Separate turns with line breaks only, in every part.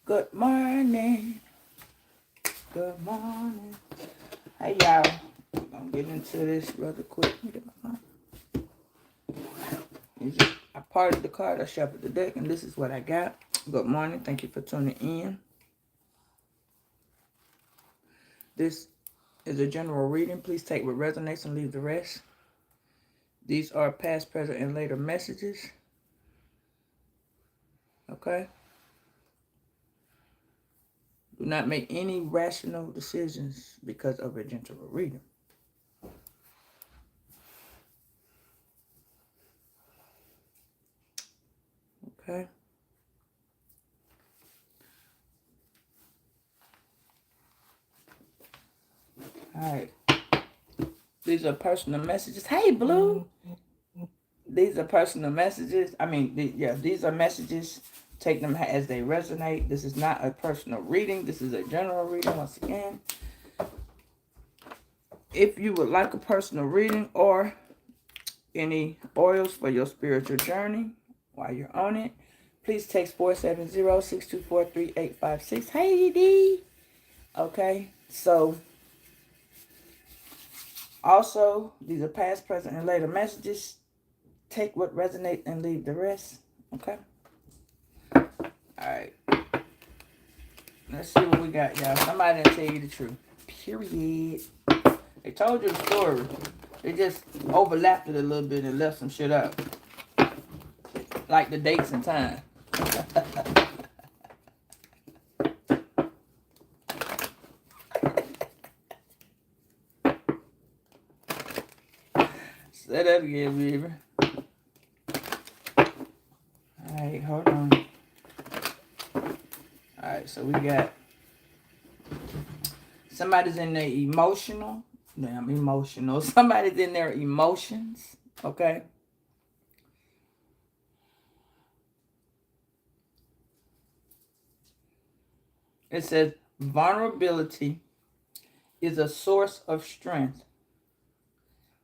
Good morning. Good morning. Hey, y'all. I'm going to get into this rather quick. Let me get my phone. I parted the card. I shuffled the deck, and this is what I got. Good morning. Thank you for tuning in. This is a general reading. Please take what resonates and leave the rest. These are past, present, and later messages. Okay? Do not make any rational decisions because of a general reading. Okay? All right. These are personal messages. Hey, Blue. These are personal messages. These are messages. Take them as they resonate. This is not a personal reading. This is a general reading. Once again, if you would like a personal reading or any oils for your spiritual journey while you're on it, please text 470-624-3856. Hey, D. Okay, so also, these are past, present, and later messages. Take what resonates and leave the rest. Okay? Alright. Let's see what we got, y'all. Somebody didn't tell you the truth. Period. They told you the story. They just overlapped it a little bit and left some shit out. Like the dates and time. Say that again, baby. Alright, hold on. Alright, so we got somebody's in their emotional. Damn, emotional. Somebody's in their emotions. Okay? It says vulnerability is a source of strength,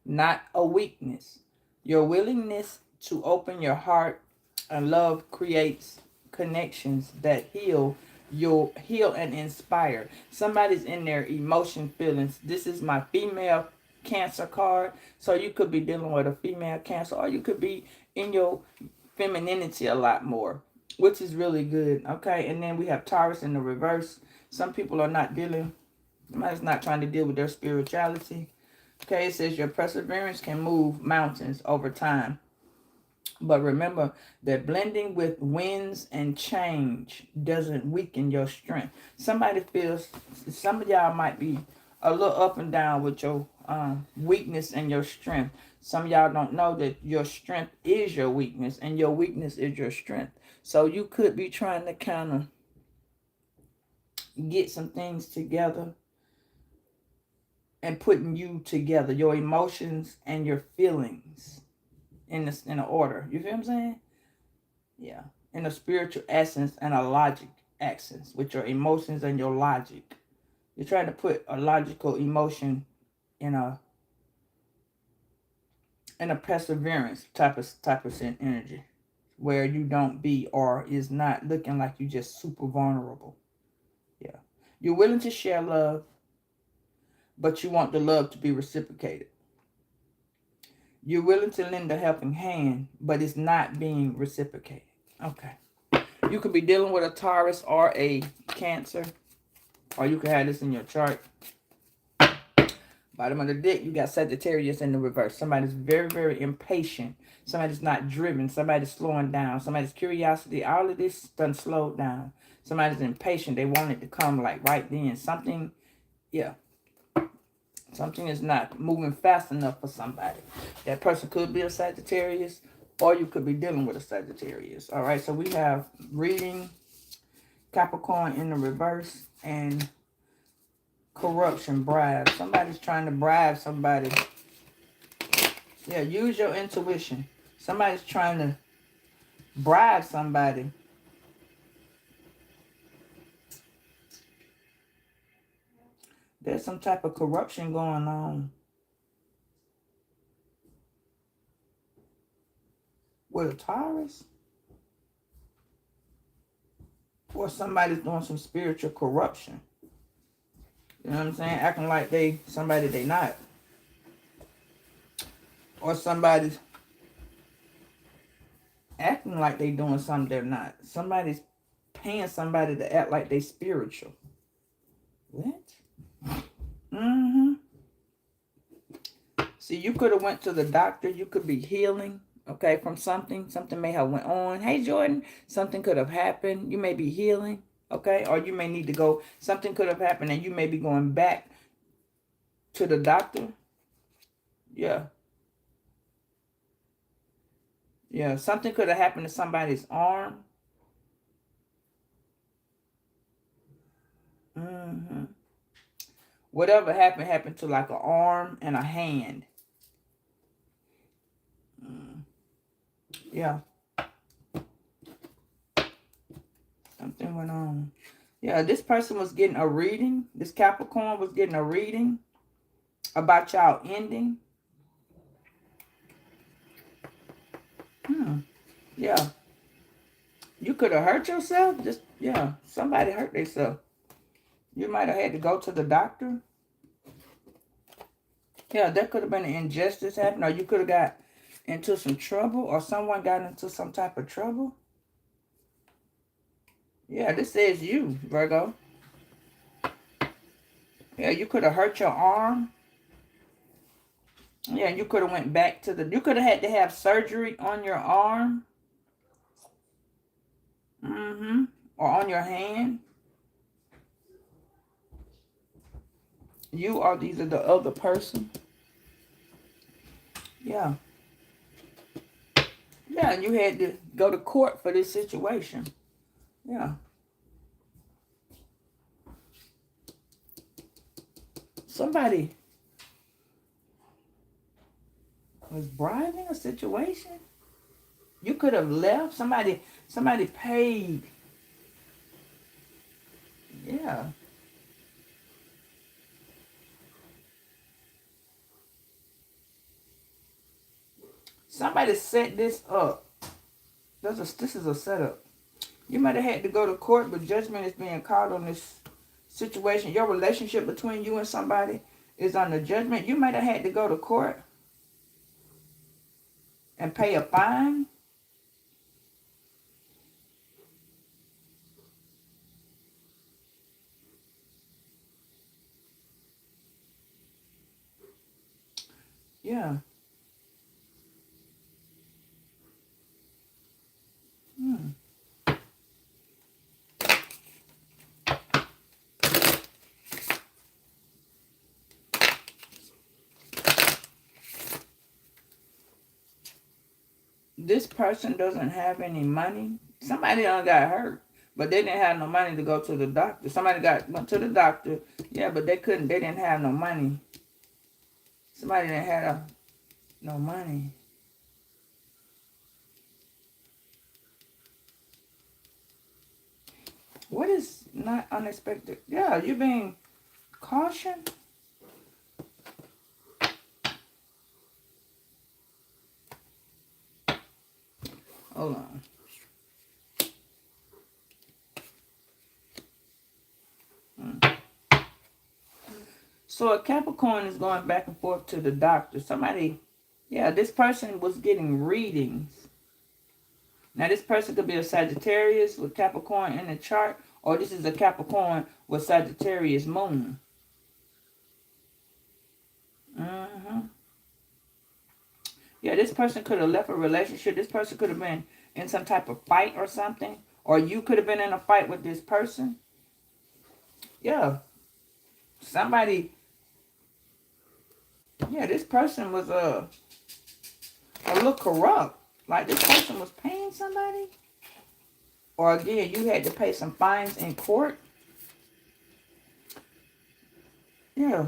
not a weakness. Your willingness to open your heart and love creates connections that heal. You'll heal and inspire. Somebody's in their emotion feelings. This is my female Cancer card. So you could be dealing with a female Cancer, or you could be in your femininity a lot more, which is really good. Okay, and then we have Taurus in the reverse. Some people are not dealing, somebody's not trying to deal with their spirituality. Okay, it says your perseverance can move mountains over time. But remember that blending with winds and change doesn't weaken your strength. Somebody feels, some of y'all might be a little up and down with your weakness and your strength. Some of y'all don't know that your strength is your weakness and your weakness is your strength. So you could be trying to kind of get some things together and putting you together, your emotions and your feelings in an order. You feel what I'm saying? Yeah. In a spiritual essence and a logic essence with your emotions and your logic. You're trying to put a logical emotion in a perseverance type of energy where you don't be or is not looking like you just super vulnerable. Yeah. You're willing to share love, but you want the love to be reciprocated. You're willing to lend a helping hand, but it's not being reciprocated. Okay. You could be dealing with a Taurus or a Cancer, or you could have this in your chart. Bottom of the deck, you got Sagittarius in the reverse. Somebody's very, very impatient. Somebody's not driven. Somebody's slowing down. Somebody's curiosity, all of this done slowed down. Somebody's impatient. They want it to come like right then. Something, yeah. Something is not moving fast enough for somebody. That person could be a Sagittarius, or you could be dealing with a Sagittarius. All right, so we have reading Capricorn in the reverse and corruption, bribe. Somebody's trying to bribe somebody. Yeah, use your intuition. Somebody's trying to bribe somebody. There's some type of corruption going on with a Taurus. Or somebody's doing some spiritual corruption. You know what I'm saying? Acting like they somebody they not. Or somebody's acting like they doing something they're not. Somebody's paying somebody to act like they spiritual. What? Mm-hmm. See, you could have went to the doctor. You could be healing, okay, from something. Something may have went on. Hey, Jordan, something could have happened. You may be healing, okay? Or you may need to go. Something could have happened and you may be going back to the doctor. Yeah. Yeah, something could have happened to somebody's arm. Mm-hmm. Whatever happened to like an arm and a hand. Yeah. Something went on. Yeah, this person was getting a reading. This Capricorn was getting a reading about y'all ending. Yeah. You could have hurt yourself. Just, yeah, somebody hurt themselves. You might have had to go to the doctor. Yeah, there could have been an injustice happening, or you could have got into some trouble, or someone got into some type of trouble. Yeah, this says you, Virgo. Yeah, you could have hurt your arm. Yeah, you could have went back to the... You could have had to have surgery on your arm. Mm-hmm. Or on your hand. You or these are the other person. Yeah. Yeah, and you had to go to court for this situation. Yeah. Somebody was bribing a situation. You could have left. Somebody paid. Yeah. Somebody set this up. This is a setup. You might have had to go to court, but judgment is being called on this situation. Your relationship between you and somebody is under judgment. You might have had to go to court and pay a fine. Yeah. This person doesn't have any money. Somebody done got hurt, but they didn't have no money to go to the doctor. Somebody went to the doctor. Yeah, but they didn't have no money. Somebody didn't have no money. What is not unexpected? Yeah, you being cautioned. Hold on. So a Capricorn is going back and forth to the doctor. Somebody, yeah, this person was getting readings. Now this person could be a Sagittarius with Capricorn in the chart, or this is a Capricorn with Sagittarius moon. Mm-hmm. Yeah, this person could have left a relationship. This person could have been in some type of fight or something. Or you could have been in a fight with this person. Yeah. Somebody. Yeah, this person was a little corrupt. Like this person was paying somebody. Or again, you had to pay some fines in court. Yeah.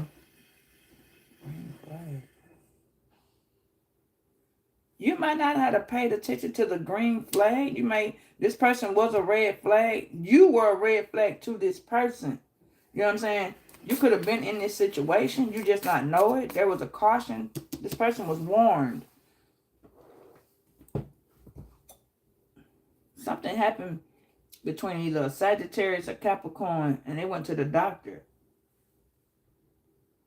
You might not have to pay attention to the green flag. This person was a red flag. You were a red flag to this person. You know what I'm saying? You could have been in this situation. You just not know it. There was a caution. This person was warned. Something happened between either a Sagittarius or Capricorn, and they went to the doctor.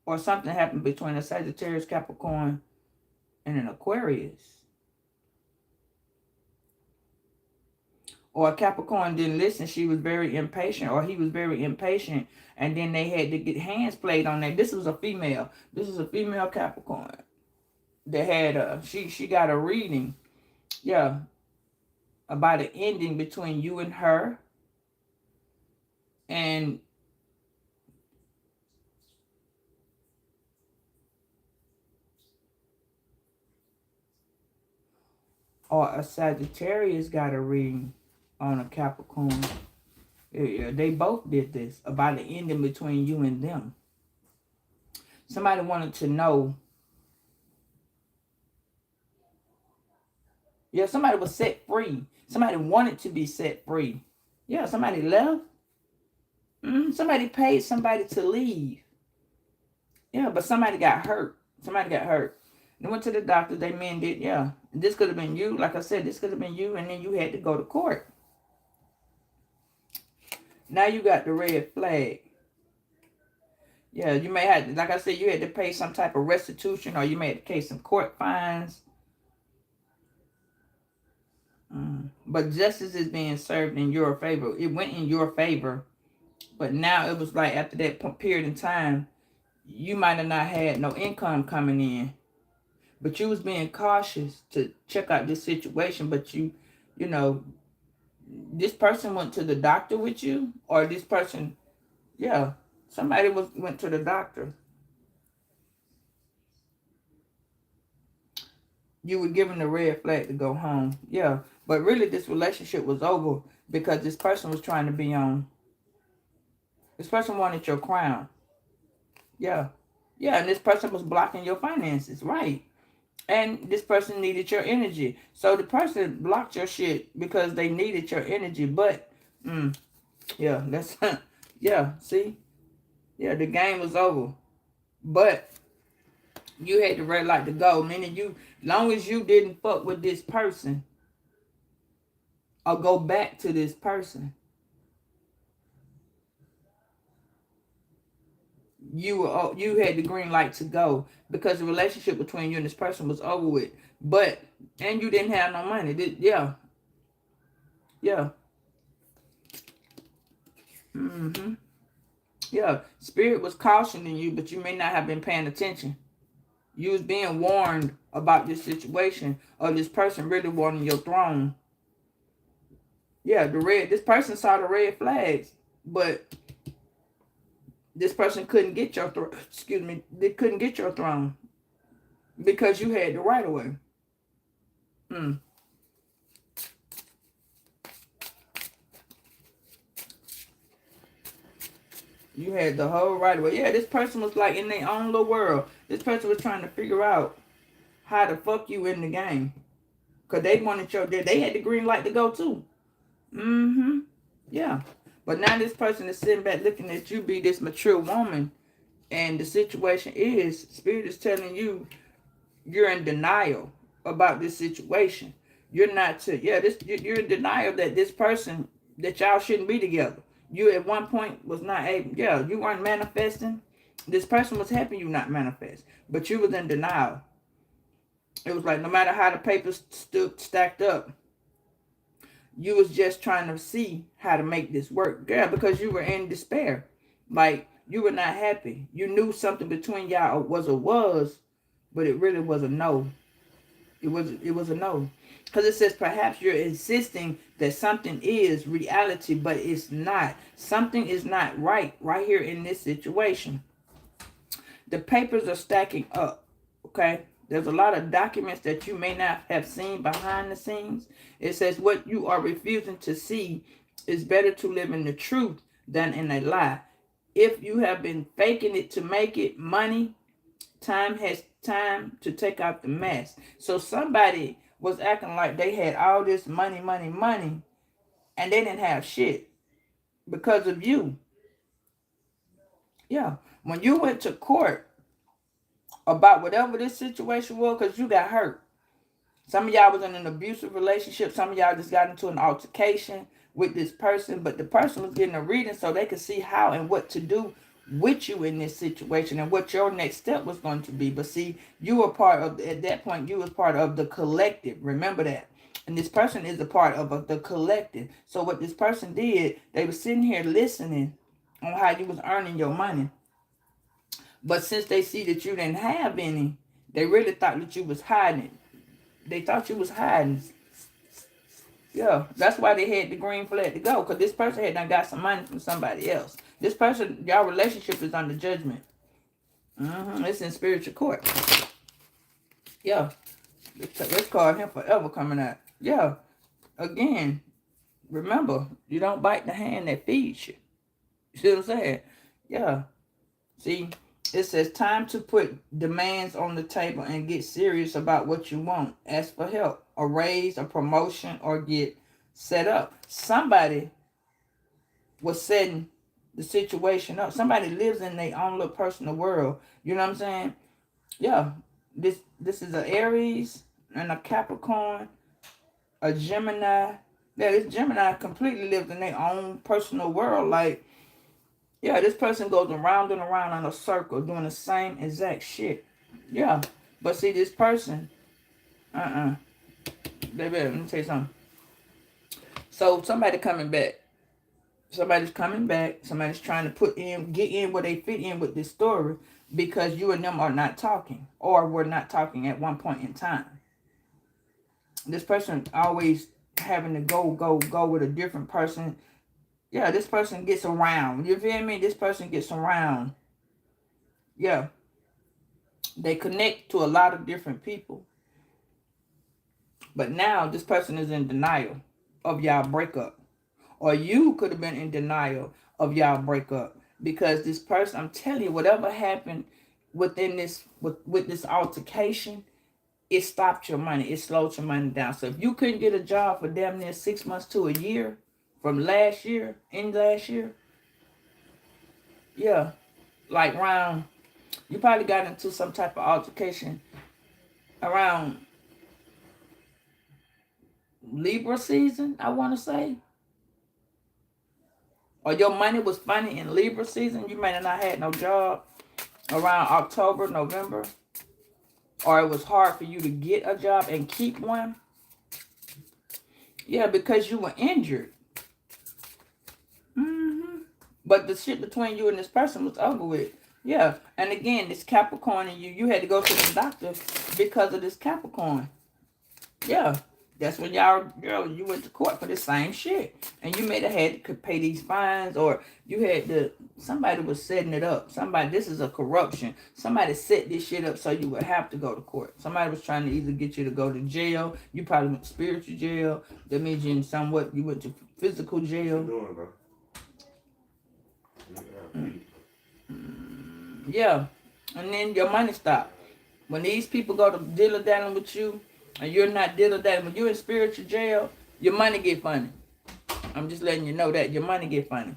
Or something happened between a Sagittarius, Capricorn, and an Aquarius. Or a Capricorn didn't listen. She was very impatient, or he was very impatient, and then they had to get hands played on that. This was a female. This is a female Capricorn. They had she got a reading, yeah, about an ending between you and her, and or a Sagittarius got a reading on a Capricorn. Yeah, they both did this about the ending between you and them. Somebody wanted to know. Yeah, somebody was set free. Somebody wanted to be set free. Yeah, somebody left. Somebody paid somebody to leave. Yeah, but somebody got hurt. Somebody got hurt. They went to the doctor. They mended. Yeah, this could have been you. Like I said, this could have been you, and then you had to go to court. Now you got the red flag. Yeah, you may have, like I said, you had to pay some type of restitution, or you may have to pay some court fines. But justice is being served in your favor. It went in your favor. But now it was like after that period in time, you might have not had no income coming in. But you was being cautious to check out this situation. But you know, this person went to the doctor with you, or this person, yeah, somebody went to the doctor. You were given the red flag to go home. Yeah, but really this relationship was over because this person was trying to be on. This person wanted your crown. Yeah. Yeah, and this person was blocking your finances, right? And this person needed your energy. So the person blocked your shit because they needed your energy. But, yeah, that's, yeah, see? Yeah, the game was over. But you had the red light to go. Meaning you, long as you didn't fuck with this person or go back to this person, you had the green light to go because the relationship between you and this person was over with. But, and you didn't have no money. Yeah. Yeah. Yeah. Spirit was cautioning you, but you may not have been paying attention. You was being warned about this situation of this person really wanting your throne. Yeah, this person saw the red flags, but this person couldn't get your they couldn't get your throne because you had the right of way. You had the whole right of way. Yeah, this person was like in their own little world. This person was trying to figure out how to fuck you in the game. Because they wanted they had the green light to go too. Yeah. But now this person is sitting back looking at you be this mature woman. And the situation is, Spirit is telling you, you're in denial about this situation. You're not you're in denial that this person, that y'all shouldn't be together. You at one point was not able, you weren't manifesting. This person was helping you not manifest, but you was in denial. It was like no matter how the papers stacked up, you was just trying to see how to make this work, girl, because you were in despair. Like you were not happy. You knew something between y'all was, but it really was a no. It was a no. Because it says perhaps you're insisting that something is reality, but it's not. Something is not right here in this situation. The papers are stacking up, okay? There's a lot of documents that you may not have seen behind the scenes. It says what you are refusing to see is better to live in the truth than in a lie. If you have been faking it to make it money, time to take out the mess. So somebody was acting like they had all this money, and they didn't have shit because of you. Yeah. When you went to court about whatever this situation was, because you got hurt. Some of y'all was in an abusive relationship. Some of y'all just got into an altercation with this person, but the person was getting a reading so they could see how and what to do with you in this situation and what your next step was going to be. But see, you were part of, at that point, you was part of the collective. Remember that. And this person is a part of the collective. So what this person did, they were sitting here listening on how you was earning your money. But since they see that you didn't have any, they really thought that you was hiding. They thought you was hiding. Yeah, that's why they had the green flag to go, because this person had done got some money from somebody else. This person, y'all relationship is under judgment. It's in spiritual court. Yeah. Let's call him forever coming out. Yeah. Again, remember, you don't bite the hand that feeds you. You see what I'm saying? Yeah. See, it says time to put demands on the table and get serious about what you want. Ask for help, a raise, a promotion, or get set up. Somebody was setting the situation up. Somebody lives in their own little personal world. You know what I'm saying? Yeah. This is an Aries and a Capricorn, a Gemini. Yeah, this Gemini completely lives in their own personal world. Like, yeah, this person goes around and around in a circle doing the same exact shit. Yeah. But see, this person, baby, let me tell you something. So somebody coming back. Somebody's coming back. Somebody's trying to get in where they fit in with this story, because you and them are not talking, or were not talking at one point in time. This person always having to go with a different person. Yeah, this person gets around. You feel me? This person gets around. Yeah. They connect to a lot of different people. But now this person is in denial of y'all breakup. Or you could have been in denial of y'all breakup. Because this person, I'm telling you, whatever happened within this, with this altercation, it stopped your money. It slowed your money down. So if you couldn't get a job for damn near 6 months to a year from last year, yeah, like around, you probably got into some type of altercation around Libra season, I want to say. Or your money was funny in Libra season. You may have not had no job around October, November. Or it was hard for you to get a job and keep one. Yeah, because you were injured. But the shit between you and this person was over with. Yeah. And again, this Capricorn and you had to go to the doctor because of this Capricorn. Yeah. That's when you went to court for the same shit. And you may have had to pay these fines, or you had to, somebody was setting it up. This is a corruption. Somebody set this shit up so you would have to go to court. Somebody was trying to either get you to go to jail. You probably went to spiritual jail. That means you went to physical jail.
What you doing, bro?
Yeah. And then your money stopped. When these people go to dilly-dallying with you, and you're not dilly-dallying, when you're in spiritual jail, your money get funny. I'm just letting you know that. Your money get funny.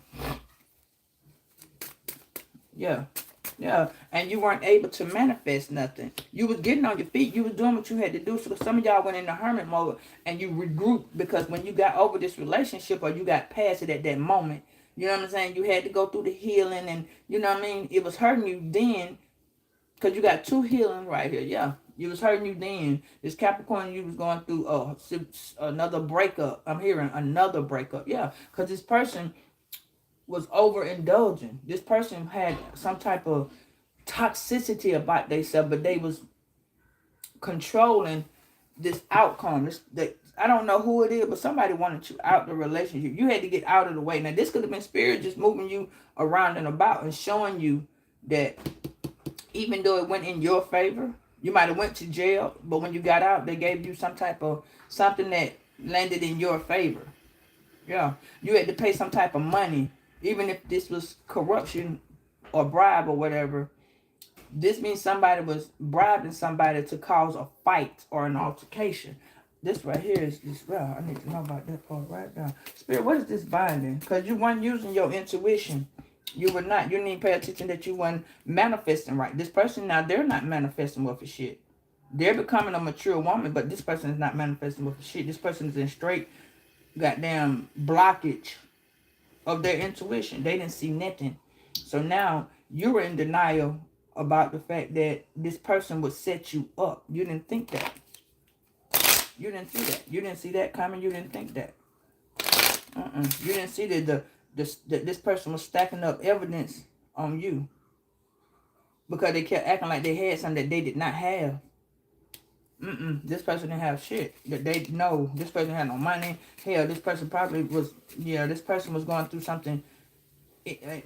Yeah. Yeah. And you weren't able to manifest nothing. You was getting on your feet. You was doing what you had to do. So some of y'all went into hermit mode and you regrouped, because when you got over this relationship, or you got past it at that moment, you know what I'm saying? You had to go through the healing, and you know what I mean? It was hurting you then, because you got two healing right here. Yeah. It was hurting you then. This Capricorn, you was going through another breakup. I'm hearing another breakup. Yeah. Because this person was overindulging. This person had some type of toxicity about themselves, but they was controlling this outcome. I don't know who it is, but somebody wanted you out the relationship. You had to get out of the way. Now, this could have been spirit just moving you around and about and showing you that even though it went in your favor, you might have went to jail, but when you got out, they gave you some type of something that landed in your favor. Yeah. You had to pay some type of money, even if this was corruption or bribe or whatever. This means somebody was bribing somebody to cause a fight or an altercation. This right here is well, I need to know about that part right now. Spirit, what is this binding? Because you weren't using your intuition. You were not. You need to pay attention that you weren't manifesting right. This person now, they're not manifesting with a shit. They're becoming a mature woman, but this person is not manifesting with a shit. This person is in straight goddamn blockage of their intuition. They didn't see nothing. So now you're in denial about the fact that this person would set you up. You didn't think that. You didn't see that. You didn't see that coming. You didn't think that. You didn't see that that this person was stacking up evidence on you because they kept acting like they had something that they did not have. This person didn't have shit. That they know. This person had no money. Hell, this person probably was. Yeah, this person was going through something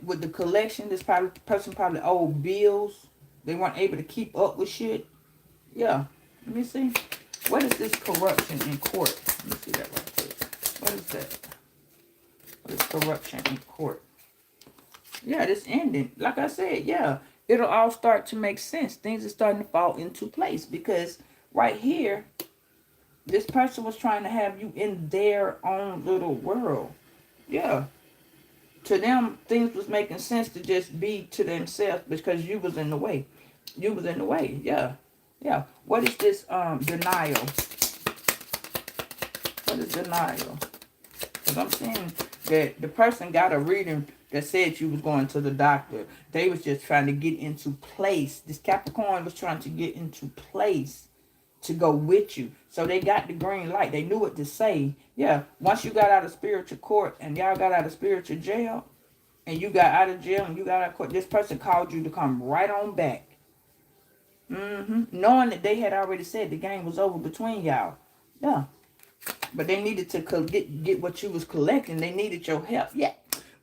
with the collection. This person probably owed bills. They weren't able to keep up with shit. Yeah. Let me see. What is this corruption in court? Let me see that right quick. What is that? What is corruption in court? Yeah, this ending. Like I said, yeah, it'll all start to make sense. Things are starting to fall into place because right here, this person was trying to have you in their own little world. Yeah. To them, things was making sense to just be to themselves because you was in the way. You was in the way. Yeah. Yeah. What is this denial? What is denial? Because I'm seeing that the person got a reading that said you was going to the doctor. They was just trying to get into place. This Capricorn was trying to get into place to go with you. So they got the green light. They knew what to say. Yeah, once you got out of spiritual court and y'all got out of spiritual jail and you got out of jail and you got out of court, this person called you to come right on back. Knowing that they had already said the game was over between y'all. Yeah. But they needed to get what you was collecting. They needed your help. Yeah.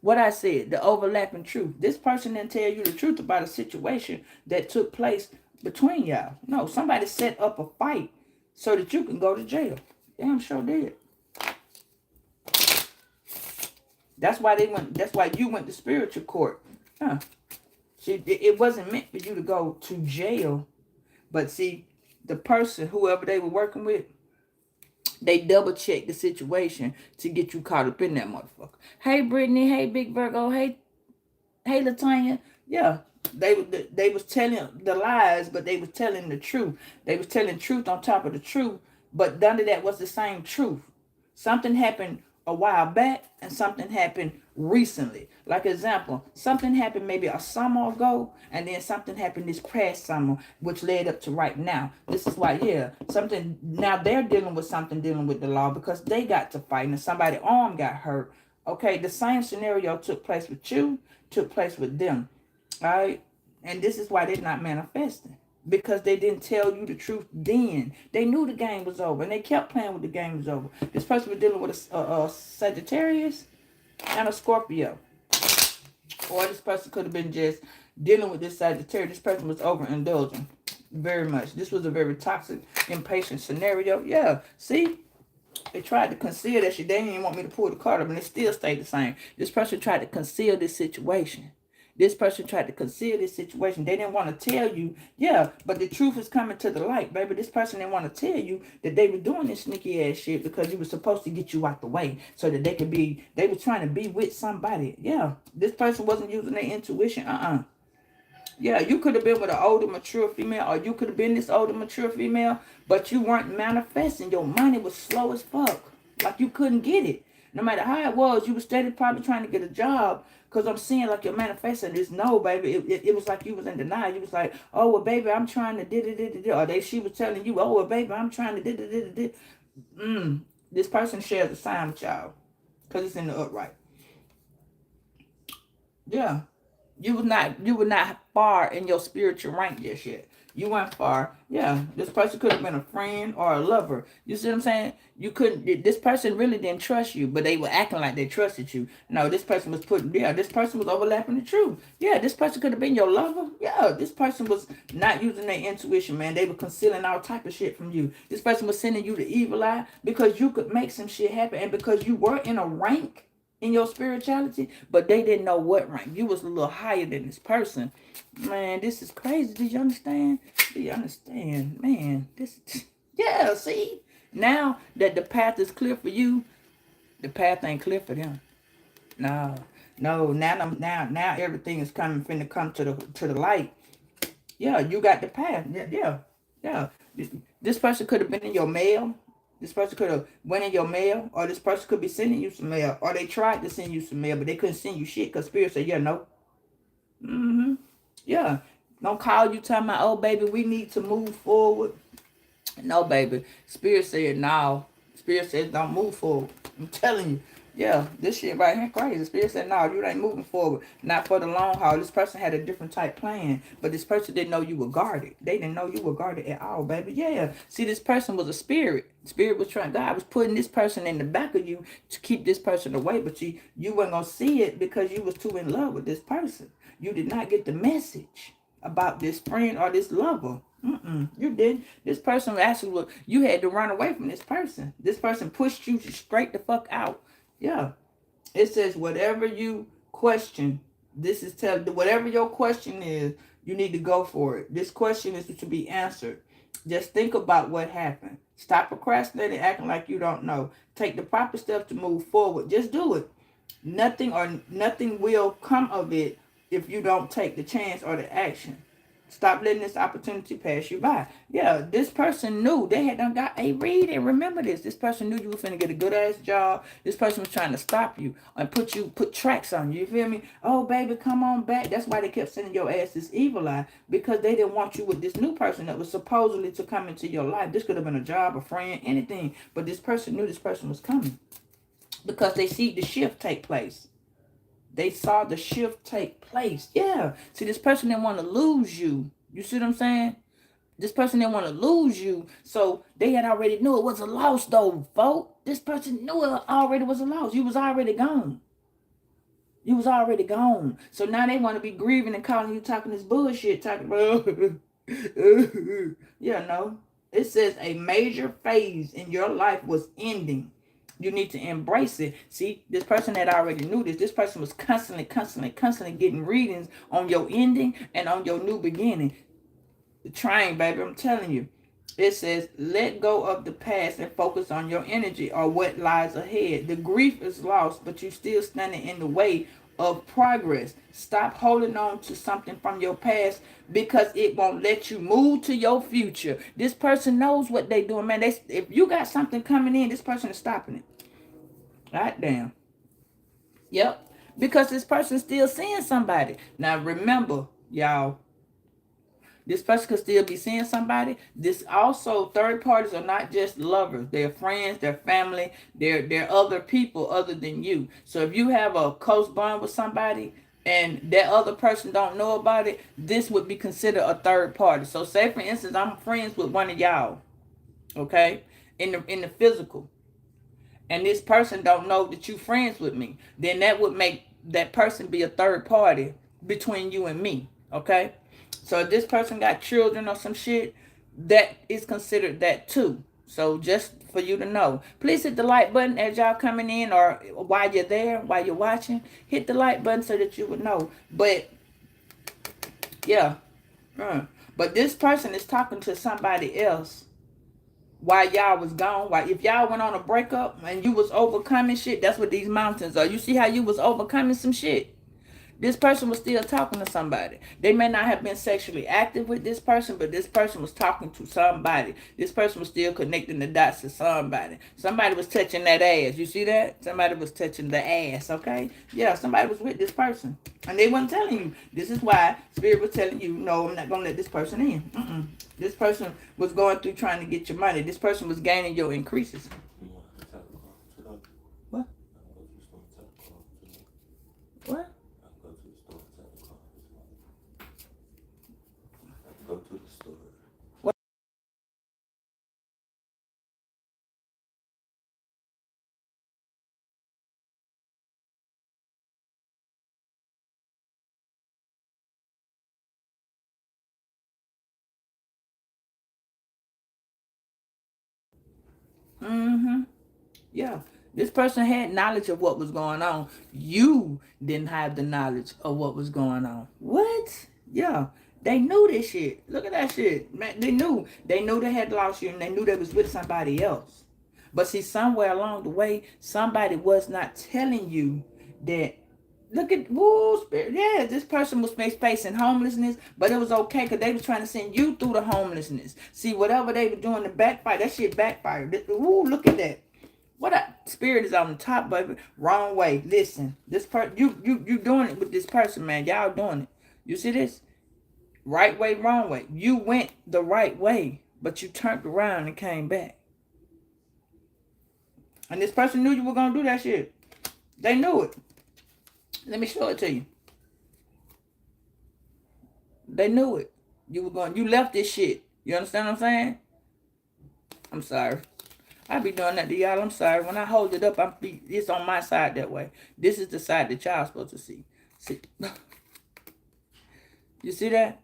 What I said, the overlapping truth. This person didn't tell you the truth about a situation that took place between y'all. No, somebody set up a fight so that you can go to jail. Damn sure did. That's why you went to spiritual court. Huh. See, it wasn't meant for you to go to jail. But see, the person, whoever they were working with, they double checked the situation to get you caught up in that motherfucker. Hey, Brittany. Hey, Big Virgo. Hey, Latanya. Yeah, they was telling the lies, but they was telling the truth. They was telling truth on top of the truth, but none of that was the same truth. Something happened a while back, and something happened recently. Like example, something happened maybe a summer ago, and then something happened this past summer, which led up to right now. This is why, yeah, something, now they're dealing with something dealing with the law because they got to fight and somebody's arm got hurt. Okay, the same scenario took place with you, took place with them. All right, and this is why they're not manifesting. Because they didn't tell you the truth then. They knew the game was over, and they kept playing with the game was over. This person was dealing with a Sagittarius and a Scorpio. Or this person could have been just dealing with this Sagittarius. This person was overindulging very much. This was a very toxic, impatient scenario. Yeah, see? They tried to conceal that shit. They didn't even want me to pull the card up, and it still stayed the same. This person tried to conceal this situation. This person tried to conceal this situation. They didn't want to tell you, yeah, but the truth is coming to the light, baby. This person didn't want to tell you that they were doing this sneaky ass shit because it was supposed to get you out the way so that they were trying to be with somebody. Yeah, this person wasn't using their intuition. Yeah, you could have been with an older, mature female, or you could have been this older, mature female, but you weren't manifesting. Your money was slow as fuck. Like you couldn't get it. No matter how it was, you were steady probably trying to get a job. Because I'm seeing like you're manifesting this. No, baby. It was like you was in denial. You was like, oh, well, baby, I'm trying to did. Or she was telling you, oh, well, baby, I'm trying to did. This person shares a sign with y'all. Because it's in the upright. Yeah. You were not far in your spiritual rank just yet. You weren't far. Yeah, this person could have been a friend or a lover. You see what I'm saying? This person really didn't trust you, but they were acting like they trusted you. No, this person was this person was overlapping the truth. Yeah, this person could have been your lover. Yeah, this person was not using their intuition, man. They were concealing all type of shit from you. This person was sending you the evil eye because you could make some shit happen and because you were in a rank in your spirituality, but they didn't know what rank. You was a little higher than this person. Man, this is crazy. Do you understand? Do you understand? Man, yeah, see? Now that the path is clear for you, the path ain't clear for them. No, now everything is finna come to the light. Yeah, you got the path. Yeah. This person could have been in your mail. This person could have went in your mail, or this person could be sending you some mail, or they tried to send you some mail, but they couldn't send you shit because Spirit said, yeah, no. Mm-hmm. Yeah. Don't call you talking about, oh, baby, we need to move forward. No, baby. Spirit said, no. Spirit said, don't move forward. I'm telling you. Yeah, this shit right here crazy. Spirit said, no, you ain't moving forward. Not for the long haul. This person had a different type plan, but this person didn't know you were guarded. They didn't know you were guarded at all, baby. Yeah. See, this person was a spirit. Spirit was trying, God was putting this person in the back of you to keep this person away, but you weren't going to see it because you was too in love with this person. You did not get the message about this friend or this lover. You didn't. This person actually, you had to run away from this person. This person pushed you straight the fuck out. Yeah. It says whatever you question, this is whatever your question is, you need to go for it. This question is to be answered. Just think about what happened. Stop procrastinating, acting like you don't know. Take the proper steps to move forward. Just do it. Nothing will come of it if you don't take the chance or the action. Stop letting this opportunity pass you by. Yeah, this person knew they had done got a read, and remember this. This person knew you were finna get a good ass job. This person was trying to stop you and put tracks on you. You feel me? Oh baby, come on back. That's why they kept sending your ass this evil eye, because they didn't want you with this new person that was supposedly to come into your life. This could have been a job, a friend, anything. But this person knew this person was coming because they see the shift take place. They saw the shift take place. Yeah. See, this person didn't want to lose you. You see what I'm saying? This person didn't want to lose you. So they had already knew it was a loss, though, folks. This person knew it already was a loss. You was already gone. You was already gone. So now they want to be grieving and calling you talking this bullshit. Talking about, yeah, no. It says a major phase in your life was ending. You need to embrace it. See, this person that already knew this. This person was constantly getting readings on your ending and on your new beginning. The train, baby, I'm telling you. It says, let go of the past and focus on your energy or what lies ahead. The grief is lost, but you still standing in the way of progress. Stop holding on to something from your past because it won't let you move to your future. This person knows what they doing, man. If you got something coming in, this person is stopping it. God damn. Yep. Because this person's still seeing somebody. Now remember, y'all, this person could still be seeing somebody. This also, third parties are not just lovers. They're friends, they're family, they're other people other than you. So if you have a close bond with somebody and that other person don't know about it, this would be considered a third party. So say for instance, I'm friends with one of y'all, okay, in the physical, and this person don't know that you friends with me, then that would make that person be a third party between you and me, okay? So if this person got children or some shit, that is considered that too. So just for you to know, please hit the like button as y'all coming in, or while you're there, while you're watching, hit the like button so that you would know. But yeah, but this person is talking to somebody else while y'all was gone. While if y'all went on a breakup and you was overcoming shit, that's what these mountains are. You see how you was overcoming some shit? This person was still talking to somebody. They may not have been sexually active with this person, but this person was talking to somebody. This person was still connecting the dots to somebody. Somebody was touching that ass. You see that? Somebody was touching the ass, okay? Yeah, somebody was with this person. And they weren't telling you. This is why Spirit was telling you, no, I'm not going to let this person in. This person was going through trying to get your money. This person was gaining your increases. What? What?
Go to the store.
What? Yeah. This person had knowledge of what was going on. You didn't have the knowledge of what was going on. What? Yeah. They knew this shit. Look at that shit. Man, they knew. They knew they had lost you, and they knew they was with somebody else. But see, somewhere along the way, somebody was not telling you that Look at, woo, spirit. Yeah, this person was facing homelessness, but it was okay because they was trying to send you through the homelessness. See, whatever they were doing to backfire, that shit backfired. Woo, look at that. What a spirit is on the top, baby. Wrong way. Listen, this part, you doing it with this person, man. Y'all doing it. You see this? Right way, wrong way. You went the right way, but you turned around and came back. And this person knew you were gonna do that shit. They knew it. Let me show it to you. They knew it. You were going. You left this shit. You understand what I'm saying? I'm sorry. I be doing that to y'all. I'm sorry. When I hold it up, it's on my side that way. This is the side that y'all supposed to see. See? You see that?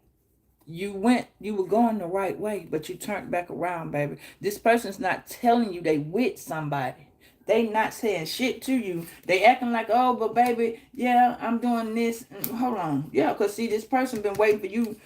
You were going the right way, but you turned back around, baby. This person's not telling you they with somebody. They not saying shit to you. They acting like, oh, but baby, yeah, I'm doing this. Hold on. Yeah, because see, this person been waiting for you.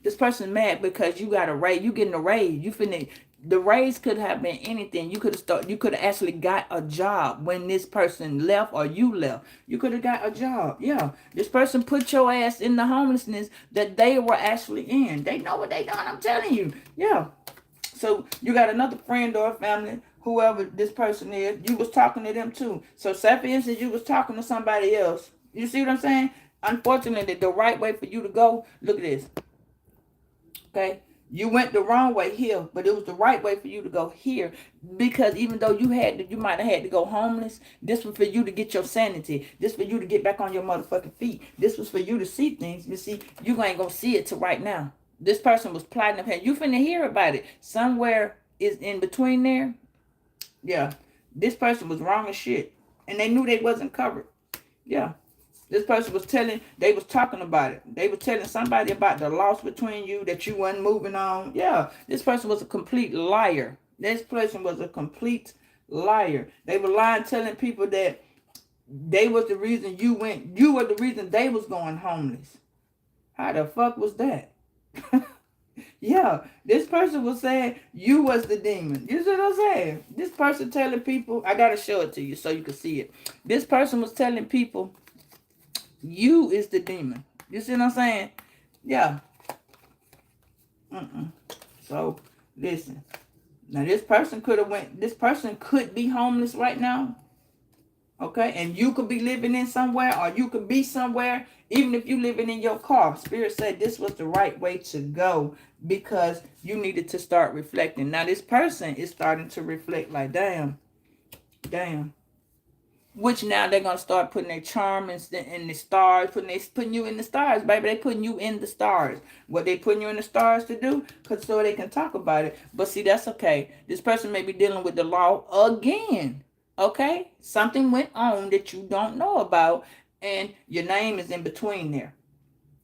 This person mad because you got a raise. You getting a raise. You finna, the raise could have been anything. You could have actually got a job when this person left or you left. You could have got a job. Yeah. This person put your ass in the homelessness that they were actually in. They know what they done. I'm telling you. Yeah. So you got another friend or a family, whoever this person is, you was talking to them too. So say for instance, you was talking to somebody else. You see what I'm saying? Unfortunately, the right way for you to go, look at this. Okay? You went the wrong way here, but it was the right way for you to go here. Because even though you might have had to go homeless, this was for you to get your sanity. This for you to get back on your motherfucking feet. This was for you to see things. You see, you ain't gonna see it till right now. This person was plotting up here. You finna hear about it. Somewhere is in between there. Yeah. This person was wrong as shit. And they knew they wasn't covered. Yeah. This person they was talking about it. They were telling somebody about the loss between you, that you wasn't moving on. Yeah. This person was a complete liar. This person was a complete liar. They were lying, telling people that they was the reason you were the reason they was going homeless. How the fuck was that? Yeah, this person was saying you was the demon. You see what I'm saying? This person telling people, I gotta show it to you so you can see it. This person was telling people you is the demon. You see what I'm saying? Yeah. So listen. Now this person could be homeless right now. Okay, and you could be living in somewhere, or you could be somewhere, even if you living in your car. Spirit said this was the right way to go because you needed to start reflecting. Now this person is starting to reflect like, damn. Which now they're gonna start putting their charm in the stars, putting you in the stars, baby. They putting you in the stars. What they putting you in the stars to do? Cause so they can talk about it. But see, that's okay. This person may be dealing with the law again. Okay, something went on that you don't know about, and your name is in between there.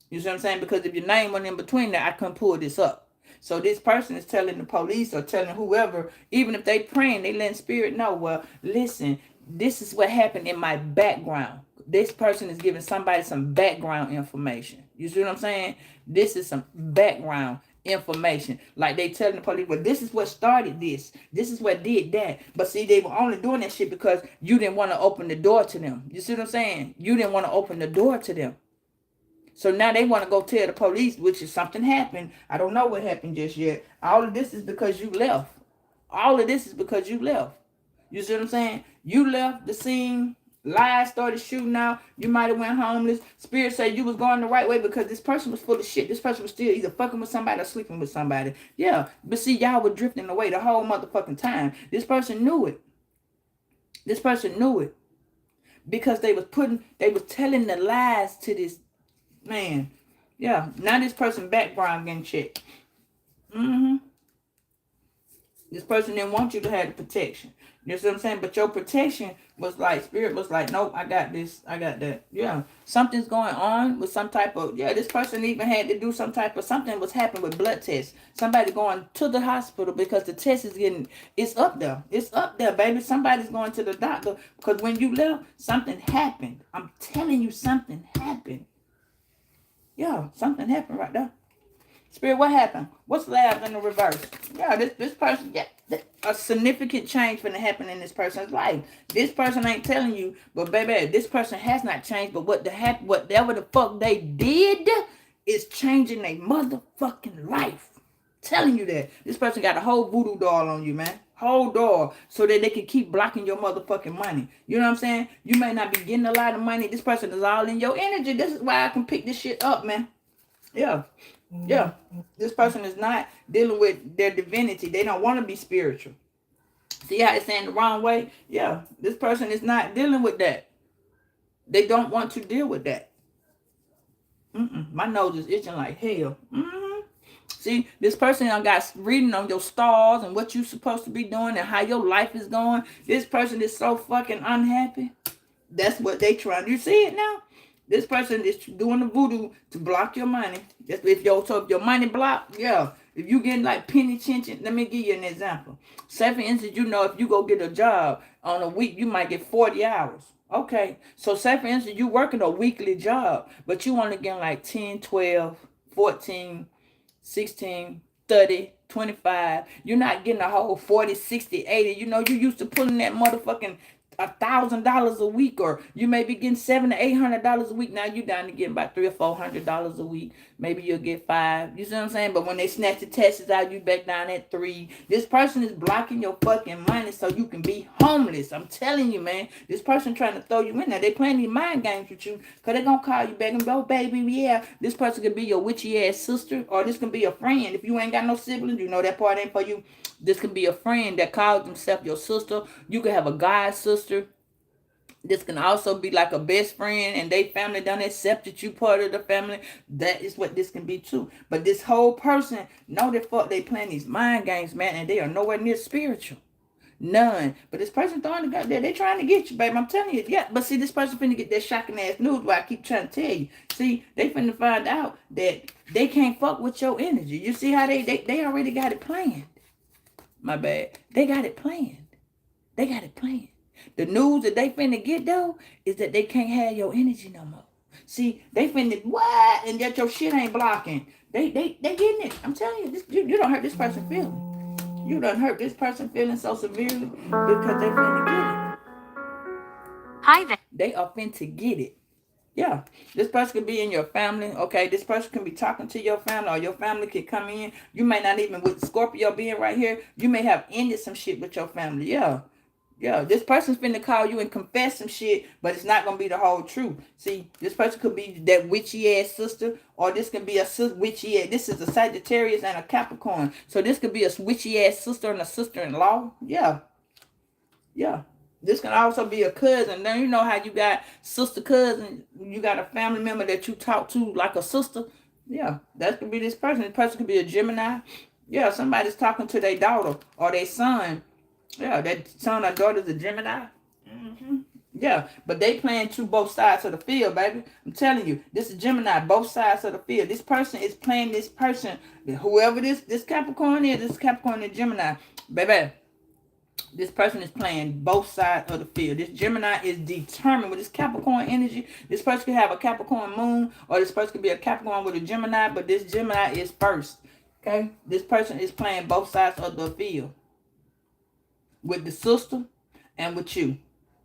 You see what I'm saying? Because if your name went in between there, I couldn't pull this up. So this person is telling the police or telling whoever, even if they praying, they letting spirit know, well, listen, this is what happened in my background. This person is giving somebody some background information. You see what I'm saying? This is some background information. Like they telling the police, well, this is what started this. This is what did that. But see, they were only doing that shit because you didn't want to open the door to them. You see what I'm saying? You didn't want to open the door to them. So now they want to go tell the police, which is something happened. I don't know what happened just yet. All of this is because you left. All of this is because you left. You see what I'm saying? You left the scene. Lies started shooting out. You might have went homeless. Spirit said you was going the right way because this person was full of shit. This person was still either fucking with somebody or sleeping with somebody. Yeah. But see, y'all were drifting away the whole motherfucking time. This person knew it. This person knew it. Because they was telling the lies to this man. Yeah. Now this person background getting checked. This person didn't want you to have the protection. You see what I'm saying? But your protection was like, spirit was like, nope, I got this, I got that. Yeah. Something's going on with some type of, this person even had to do some type of, something was happening with blood tests. Somebody going to the hospital because the test is it's up there. It's up there, baby. Somebody's going to the doctor because when you left, something happened. I'm telling you, something happened. Yeah, something happened right there. Spirit, what happened? What's labs in the reverse? Yeah, this person, A significant change finna happen in this person's life. This person ain't telling you, but baby, this person has not changed. But whatever the fuck they did is changing their motherfucking life. Telling you that. This person got a whole voodoo doll on you, man. Whole doll. So that they can keep blocking your motherfucking money. You know what I'm saying? You may not be getting a lot of money. This person is all in your energy. This is why I can pick this shit up, man. Yeah. Yeah. This person is not dealing with their divinity. They don't want to be spiritual. See how it's saying the wrong way? Yeah. This person is not dealing with that. They don't want to deal with that. My nose is itching like hell. See, this person got reading on your stars and what you're supposed to be doing and how your life is going. This person is so fucking unhappy. That's what they trying. You see it now? This person is doing the voodoo to block your money. If your money blocked, yeah. If you getting like penny chinching, let me give you an example. Say for instance, you know, if you go get a job on a week, you might get 40 hours. Okay. So say for instance, you working a weekly job, but you only getting like 10, 12, 14, 16, 30, 25. You're not getting a whole 40, 60, 80. You know, you used to pulling that motherfucking $1,000 a week, or you may be getting $700 to $800 a week. Now you down to getting about $300 or $400 a week. Maybe you'll get $5. You see what I'm saying? But when they snatch the taxes out, you back down at $3. This person is blocking your fucking money so you can be homeless. I'm telling you, man. This person trying to throw you in there. They playing these mind games with you because they gonna call you back and go, oh, baby, yeah. This person could be your witchy ass sister, or this can be a friend. If you ain't got no siblings, you know that part ain't for you. This can be a friend that calls themselves your sister. You can have a god sister. This can also be like a best friend and they family done accepted you part of the family. That is what this can be too. But this whole person, know that fuck they playing these mind games, man, and they are nowhere near spiritual. None. But this person throwing the out there, they trying to get you, babe. I'm telling you. Yeah, but see, this person finna get that shocking ass news where I keep trying to tell you. See, they finna find out that they can't fuck with your energy. You see how they already got it planned. My bad. They got it planned. They got it planned. The news that they finna get though is that they can't have your energy no more. See, they finna what? And that your shit ain't blocking. They getting it. I'm telling you, this, you don't hurt this person feeling. You don't hurt this person feeling so severely because they finna get it. Hi there. They are finna get it. Yeah, this person could be in your family. Okay, this person can be talking to your family, or your family could come in. You may not even, with Scorpio being right here, you may have ended some shit with your family. Yeah, this person's finna call you and confess some shit, but it's not gonna be the whole truth. See, this person could be that witchy ass sister, or this can be a witchy ass. This is a Sagittarius and a Capricorn, so this could be a witchy ass sister and a sister-in-law. Yeah. This can also be a cousin. Now you know how you got sister cousin. You got a family member that you talk to like a sister. Yeah, that could be this person. This person could be a Gemini. Yeah, somebody's talking to their daughter or their son. Yeah, that son or daughter's a Gemini. Yeah, but they playing to both sides of the field, baby. I'm telling you, this is Gemini, both sides of the field. This person is playing this person. Whoever this Capricorn is, this Capricorn and Gemini, baby. This person is playing both sides of the field. This Gemini is determined with this Capricorn energy. This person could have a Capricorn moon, or this person could be a Capricorn with a Gemini, but this Gemini is first. Okay? This person is playing both sides of the field. With the sister and with you.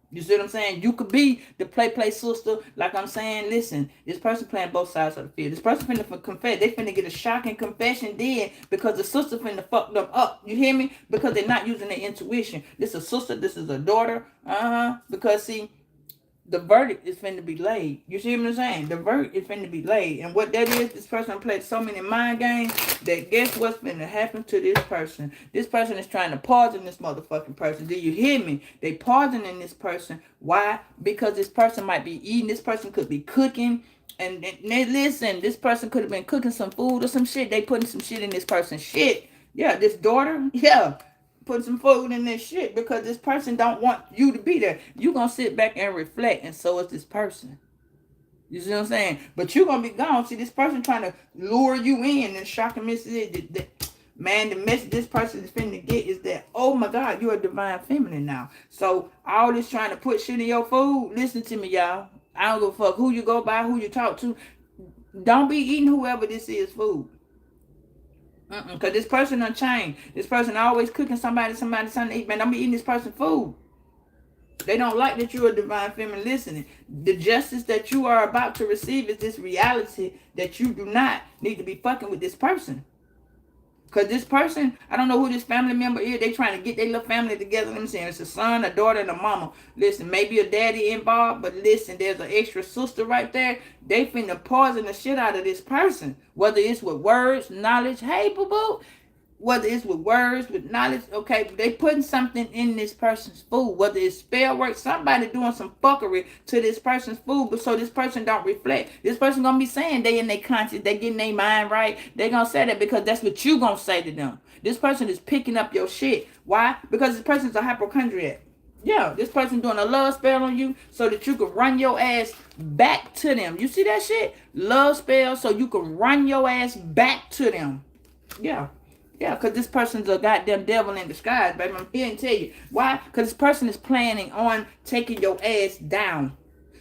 You see what I'm saying? You could be the play sister. Like I'm saying, listen, this person playing both sides of the field. This person finna confess. They finna get a shocking confession then because the sister finna fuck them up. You hear me? Because they're not using their intuition. This is a sister. This is a daughter. Because see, the verdict is finna be laid. You see what I'm saying? The verdict is finna be laid. And what that is, this person played so many mind games that guess what's finna happen to this person? This person is trying to poison this motherfucking person. Do you hear me? They poisoning this person. Why? Because this person might be eating. This person could be cooking. And they listen, this person could have been cooking some food or some shit. They putting some shit in this person's shit. Yeah, this daughter. Yeah. Put some food in this shit because this person don't want you to be there. You gonna sit back and reflect, and so is this person. You see what I'm saying? But you gonna be gone. See, this person trying to lure you in and shock and miss it. Man, the message this person is finna get is that, oh my God, you're a divine feminine now. So all this trying to put shit in your food, listen to me, y'all. I don't give a fuck who you go by, who you talk to. Don't be eating whoever this is food. Because this person done changed. This person always cooking something to eat. Man, don't be eating this person's food. They don't like that you're a divine feminine listening. The justice that you are about to receive is this reality that you do not need to be fucking with this person. Because this person, I don't know who this family member is. They trying to get their little family together. Let me see. It's a son, a daughter, and a mama. Listen, maybe a daddy involved, but listen, there's an extra sister right there. They finna poison the shit out of this person. Whether it's with words, knowledge. Hey, boo-boo. Whether it's with words, with knowledge, okay, they putting something in this person's food, whether it's spell work, somebody doing some fuckery to this person's food, but so this person don't reflect. This person gonna be saying they in their conscience, they getting their mind right. They gonna say that because that's what you gonna say to them. This person is picking up your shit. Why? Because this person's a hypochondriac. Yeah, this person doing a love spell on you so that you can run your ass back to them. You see that shit? Love spell so you can run your ass back to them. Yeah. Yeah, because this person's a goddamn devil in disguise, baby. I'm here and tell you. Why? Because this person is planning on taking your ass down.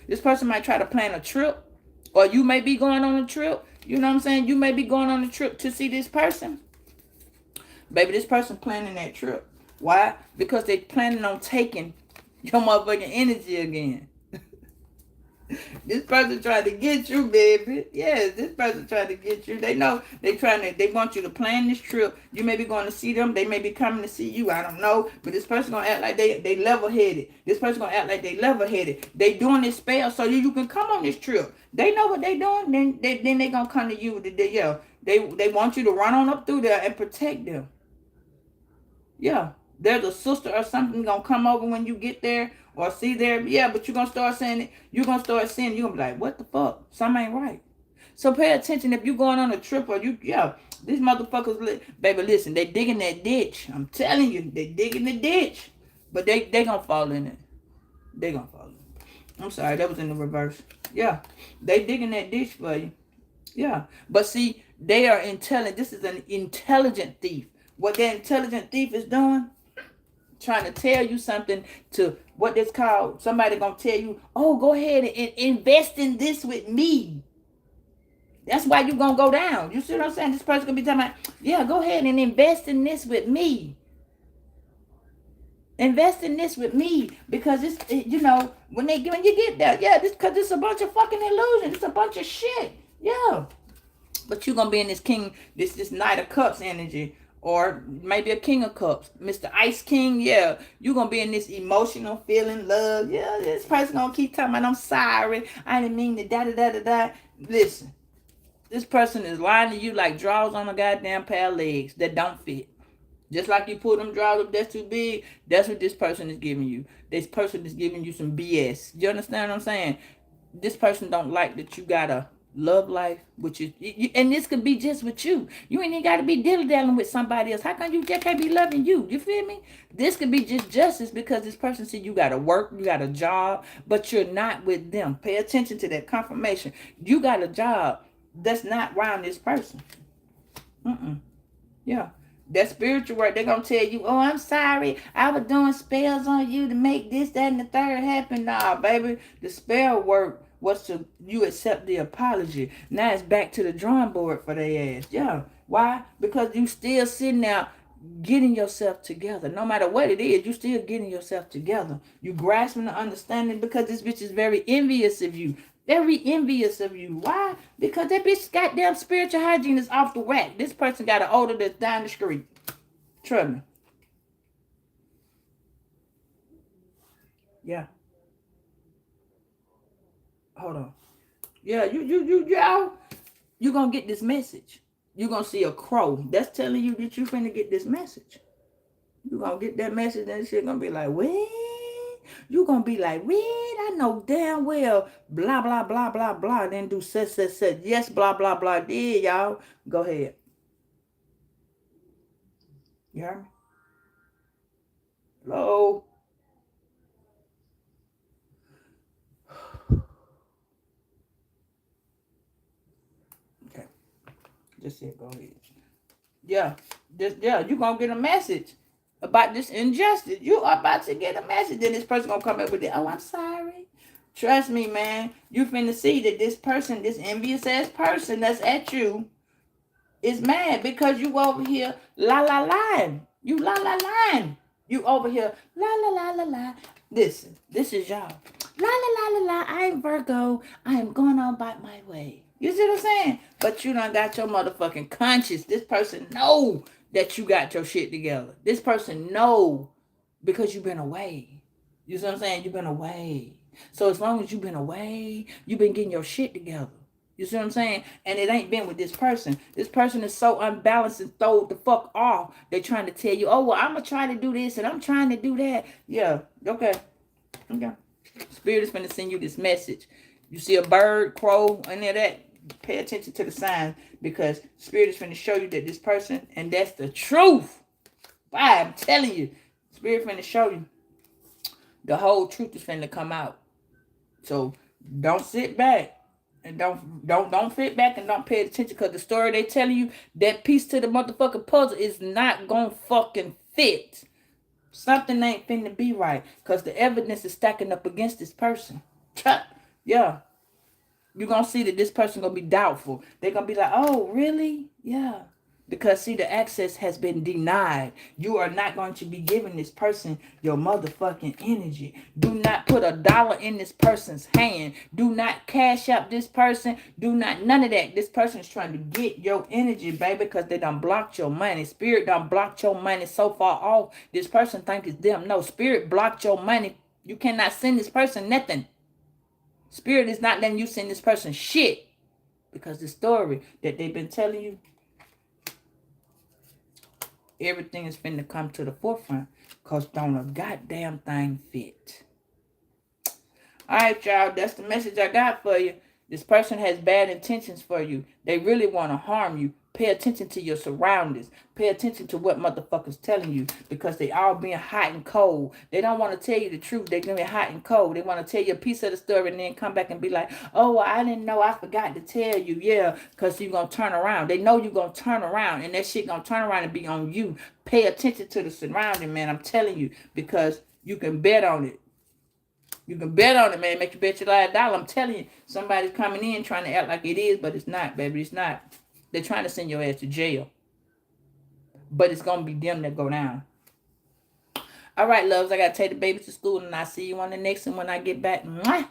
This person might try to plan a trip, or you may be going on a trip. You know what I'm saying? You may be going on a trip to see this person. Baby, this person planning that trip. Why? Because they planning on taking your motherfucking energy again. This person trying to get you, baby. Yes, this person trying to get you. They know they want you to plan this trip. You may be going to see them. They may be coming to see you. I don't know. But this person gonna act like they level-headed. This person gonna act like they level-headed. They doing this spell so you can come on this trip. They know what they doing. Then they gonna come to you. They want you to run on up through there and protect them. Yeah. There's a sister or something gonna come over when you get there or see there. Yeah, but you're gonna start saying it. You're gonna start seeing it. You're gonna be like, what the fuck? Something ain't right. So pay attention if you're going on a trip or these motherfuckers, baby, listen, they digging that ditch. I'm telling you, they digging the ditch. But they gonna fall in it. They gonna fall in it. I'm sorry, that was in the reverse. Yeah, they digging that ditch for you. Yeah, but see, they are intelligent. This is an intelligent thief. What that intelligent thief is doing, trying to tell you something to what it's called. Somebody gonna tell you, oh, go ahead and invest in this with me. That's why you gonna go down. You see what I'm saying? This person gonna be talking about, yeah, go ahead and invest in this with me. Invest in this with me because it's when you get there, yeah, this because it's a bunch of fucking illusions. It's a bunch of shit. Yeah, but you gonna be in this this Knight of Cups energy. Or maybe a King of Cups. Mr. Ice King, yeah. You're going to be in this emotional feeling, love. Yeah, this person going to keep talking about, I'm sorry. I didn't mean to da-da-da-da-da. Listen, this person is lying to you like drawers on a goddamn pair of legs that don't fit. Just like you pull them drawers up that's too big, that's what this person is giving you. This person is giving you some BS. You understand what I'm saying? This person don't like that you got a love life, which is, and this could be just with you. You ain't even got to be dilly-dallying with somebody else. How come you just can't be loving you? You feel me? This could be just justice because this person said you got to work, you got a job, but you're not with them. Pay attention to that confirmation. You got a job that's not around this person. Yeah. That spiritual work, they're going to tell you, oh, I'm sorry. I was doing spells on you to make this, that, and the third happen. Nah, baby. The spell work was to you accept the apology. Now it's back to the drawing board for their ass. Yeah. Why? Because you still sitting there getting yourself together. No matter what it is, you still getting yourself together. You grasping the understanding because this bitch is very envious of you. Very envious of you. Why? Because that bitch goddamn spiritual hygiene is off the whack. This person got an odor that's down the street. Trust me. Yeah. Hold on. Yeah, you gonna get this message. You gonna see a crow. That's telling you that you finna get this message. You gonna get that message and shit gonna be like, what? You gonna be like, what? I know damn well, blah, blah, blah, blah, blah. Then do such. Yes, blah, blah, blah, did, y'all. Go ahead. You heard me? Hello? Okay. Just say go ahead. Yeah. You gonna get a message about this injustice. You are about to get a message. Then this person gonna come up with it. Oh, I'm sorry. Trust me, man. You finna see that this person, this envious ass person that's at you, is mad because you over here lying. You lying. You over here la. Listen, this is y'all. La. I'm Virgo. I am going on by my way. You see what I'm saying? But you done got your motherfucking conscience. This person know that you got your shit together. This person know because you've been away. You see what I'm saying? You've been away. So as long as you've been away, you've been getting your shit together. You see what I'm saying? And it ain't been with this person. This person is so unbalanced and thrown the fuck off. They're trying to tell you, oh, well, I'm going to try to do this and I'm trying to do that. Yeah, okay. Spirit is going to send you this message. You see a bird, crow, any of that, pay attention to the signs because Spirit is going to show you that this person, and that's the truth. I'm telling you, Spirit is going to show you. The whole truth is going to come out. So don't sit back. And don't sit back and don't pay attention because the story they telling you, that piece to the motherfucking puzzle is not gonna fucking fit. Something ain't finna be right because the evidence is stacking up against this person. Yeah. You're gonna see that this person gonna be doubtful. They're gonna be like, oh, really? Yeah. Because see, the access has been denied. You are not going to be giving this person your motherfucking energy. Do not put $1 in this person's hand. Do not cash up this person. Do not, none of that. This person is trying to get your energy, baby, because they done blocked your money. Spirit done blocked your money so far off. This person think it's them. No, Spirit blocked your money. You cannot send this person nothing. Spirit is not letting you send this person shit. Because the story that they've been telling you, everything is finna come to the forefront because don't a goddamn thing fit. All right, y'all. That's the message I got for you. This person has bad intentions for you. They really want to harm you. Pay attention to your surroundings. Pay attention to what motherfuckers telling you because they all being hot and cold. They don't want to tell you the truth. They're going to be hot and cold. They want to tell you a piece of the story and then come back and be like, oh, I didn't know. I forgot to tell you. Yeah, because you're going to turn around. They know you're going to turn around and that shit going to turn around and be on you. Pay attention to the surrounding, man. I'm telling you because you can bet on it. You can bet on it, man. Make you bet your life $1. I'm telling you, somebody's coming in trying to act like it is, but it's not, baby. It's not. They're trying to send your ass to jail. But it's going to be them that go down. All right, loves. I got to take the babies to school, and I'll see you on the next one when I get back. Mwah!